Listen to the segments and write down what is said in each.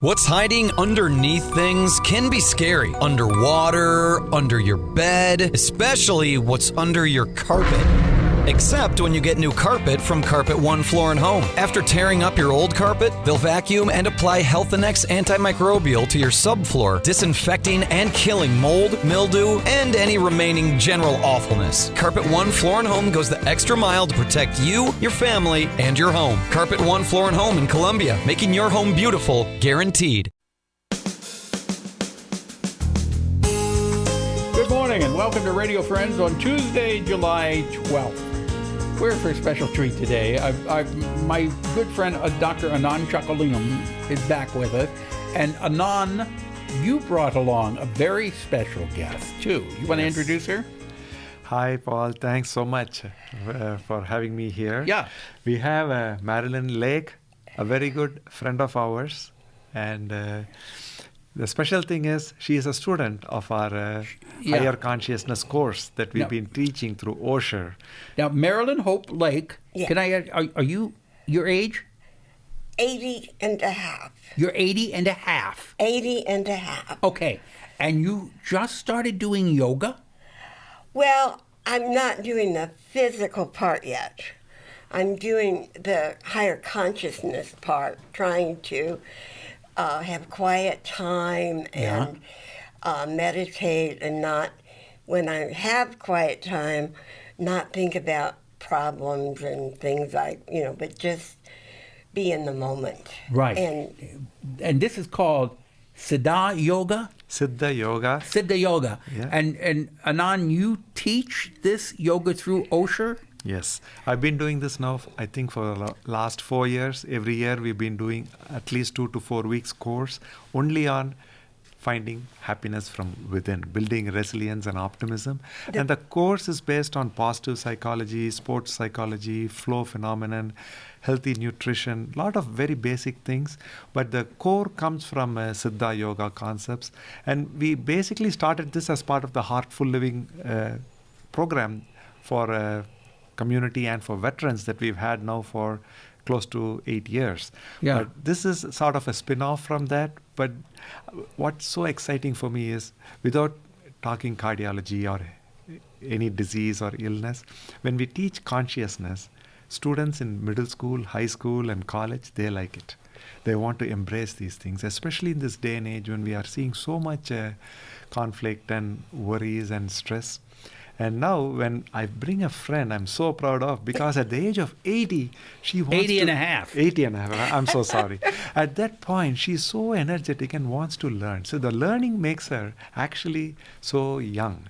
What's hiding underneath things can be scary. Underwater, under your bed, especially what's under your carpet. Except when you get new carpet from Carpet One Floor and Home. After tearing up your old carpet, they'll vacuum and apply Health Annex antimicrobial to your subfloor, disinfecting and killing mold, mildew, and any remaining general awfulness. Carpet One Floor and Home goes the extra mile to protect you, your family, and your home. Carpet One Floor and Home in Columbia, making your home beautiful, guaranteed. Good morning and welcome to Radio Friends on Tuesday, July 12th. We're for a special treat today. My good friend, Dr. Anand Chockalingam, is back with us. And Anand, you brought along a very special guest, too. You want to introduce her? Hi, Paul. Thanks so much for having me here. Yeah. We have MARILYN Lake, a very good friend of ours. And the special thing is she is a student of our higher consciousness course that we've been teaching through Osher. Now, MARILYN Hope Lake, can I ask, are you your age? 80 and a half. You're 80 and a half. 80 and a half. Okay. And you just started doing yoga? Well, I'm not doing the physical part yet. I'm doing the higher consciousness part, trying to have quiet time and meditate, and not, when I have quiet time, not think about problems and things like, but just be in the moment. Right. And this is called Siddha Yoga? Siddha Yoga. Siddha Yoga. Yeah. And Anand, you teach this yoga through Osher? Yes. I've been doing this now, I think, for the last 4 years. Every year we've been doing at least 2 to 4 weeks course only on finding happiness from within, building resilience and optimism. And the course is based on positive psychology, sports psychology, flow phenomenon, healthy nutrition, a lot of very basic things. But the core comes from Siddha Yoga concepts. And we basically started this as part of the Heartful Living program for community and for veterans that we've had now for close to 8 years. Yeah. But this is sort of a spin-off from that. But what's so exciting for me is, without talking cardiology or any disease or illness, when we teach consciousness, students in middle school, high school, and college, they like it. They want to embrace these things, especially in this day and age when we are seeing so much conflict and worries and stress. And now when I bring a friend, I'm so proud of, because at the age of 80, she wants 80 and a half. 80 and a half. I'm so sorry. At that point, she's so energetic and wants to learn. So the learning makes her actually so young.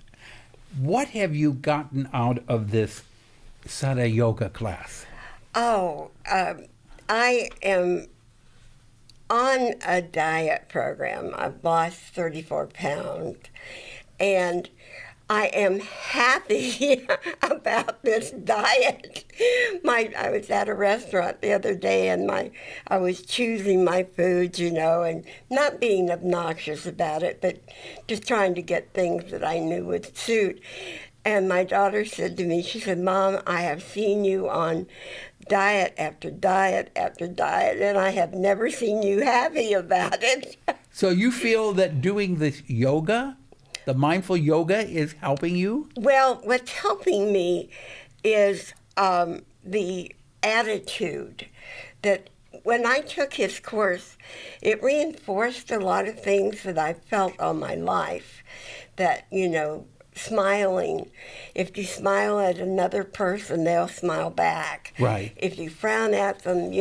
What have you gotten out of this Siddha Yoga class? I am on a diet program. I've lost 34 pounds, and I am happy about this diet. I was at a restaurant the other day, and I was choosing my foods, and not being obnoxious about it, but just trying to get things that I knew would suit. And my daughter said to me, she said, "Mom, I have seen you on diet after diet after diet, and I have never seen you happy about it." So you feel that doing this yoga, the mindful yoga, is helping you? Well, what's helping me is the attitude that when I took his course, it reinforced a lot of things that I felt all my life. That, smiling. If you smile at another person, they'll smile back. Right. If you frown at them,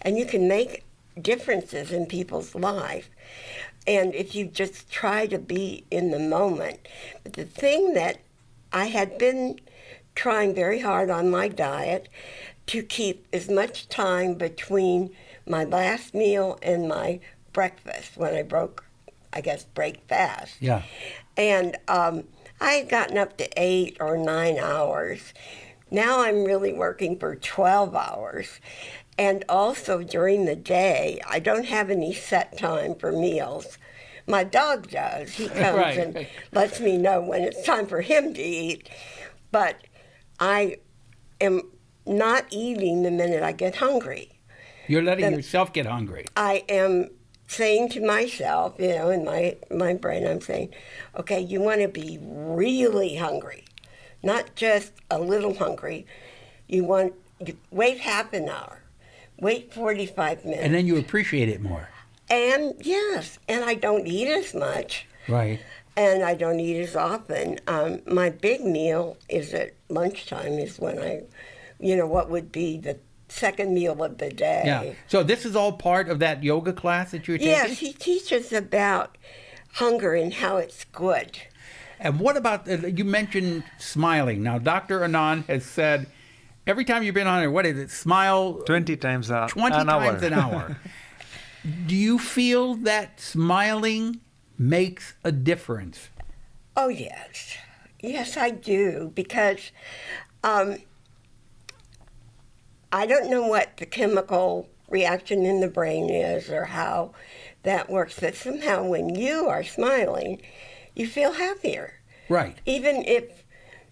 and you can make differences in people's life. And if you just try to be in the moment. But the thing that I had been trying very hard on my diet to keep as much time between my last meal and my breakfast, when I break fast. Yeah. And I had gotten up to 8 or 9 hours. Now I'm really working for 12 hours. And also during the day, I don't have any set time for meals. My dog does. He comes and lets me know when it's time for him to eat. But I am not eating the minute I get hungry. You're letting yourself get hungry. I am saying to myself, in my brain, I'm saying, okay, you want to be really hungry, not just a little hungry. You wait half an hour, wait 45 minutes. And then you appreciate it more. And yes, and I don't eat as much. Right. And I don't eat as often. My big meal is at lunchtime, is when what would be the second meal of the day. Yeah. So this is all part of that yoga class that you're taking? Yes, he teaches about hunger and how it's good. And what about, you mentioned smiling. Now, Dr. Anand has said, every time you've been on it, what is it, smile? 20 times an 20 hour. times an hour. Do you feel that smiling makes a difference? Oh, yes. Yes, I do, because I don't know what the chemical reaction in the brain is or how that works, but somehow when you are smiling, you feel happier. Right. Even if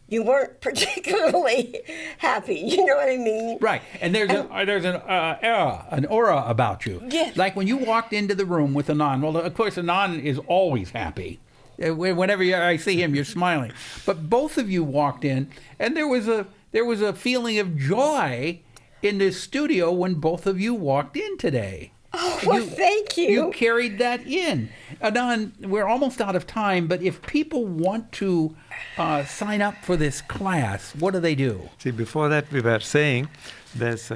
you weren't particularly happy, you know what I mean? Right, and there's an aura about you. Yes. Like when you walked into the room with Anand. Well, of course, Anand is always happy. Whenever I see him, you're smiling. But both of you walked in, and there was a feeling of joy in this studio when both of you walked in today. Oh, well, thank you. You carried that in. Anand, we're almost out of time, but if people want to sign up for this class, what do they do? See, before that we were saying there's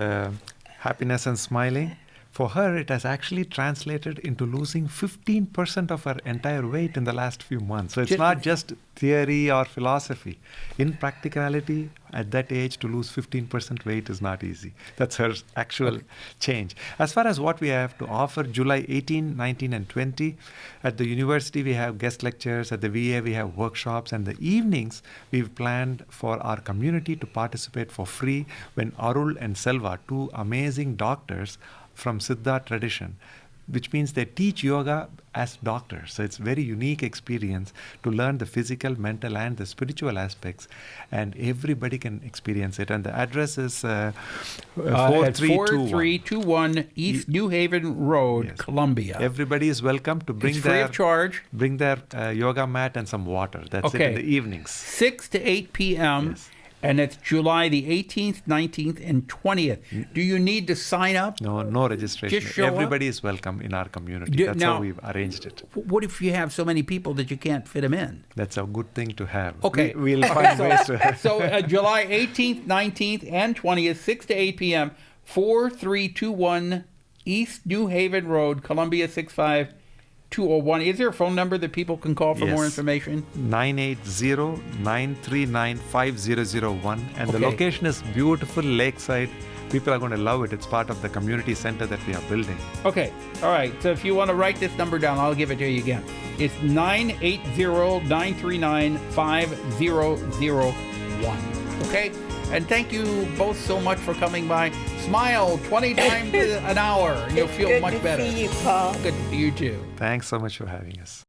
happiness and smiling. For her, it has actually translated into losing 15% of her entire weight in the last few months. So it's not just theory or philosophy. In practicality, at that age, to lose 15% weight is not easy. That's her actual change. As far as what we have to offer, July 18, 19, and 20, at the university we have guest lectures, at the VA we have workshops, and the evenings we've planned for our community to participate for free when Arul and Selva, two amazing doctors from Siddha tradition, which means they teach yoga as doctors. So it's a very unique experience to learn the physical, mental, and the spiritual aspects, and everybody can experience it. And the address is 4321 East New Haven Road, Yes. Columbia. Everybody is welcome to bring It's free of charge. Bring their yoga mat and some water. That's it in the evenings. 6 to 8 p.m. Yes. And it's July the 18th, 19th, and 20th. Do you need to sign up? No registration. Just show Everybody is welcome in our community. That's how we've arranged it. What if you have so many people that you can't fit them in? That's a good thing to have. Okay. We'll find ways to. So July 18th, 19th, and 20th, 6 to 8 p.m., 4321 East New Haven Road, Columbia 65201. Is there a phone number that people can call for more information? 980-939-5001. And the location is beautiful lakeside. People are going to love it. It's part of the community center that we are building. Okay. All right. So if you want to write this number down, I'll give it to you again. It's 980-939-5001. Okay? And thank you both so much for coming by. Smile 20 times an hour, and you'll feel much better. Good to see you, Paul. Good to see you too. Thanks so much for having us.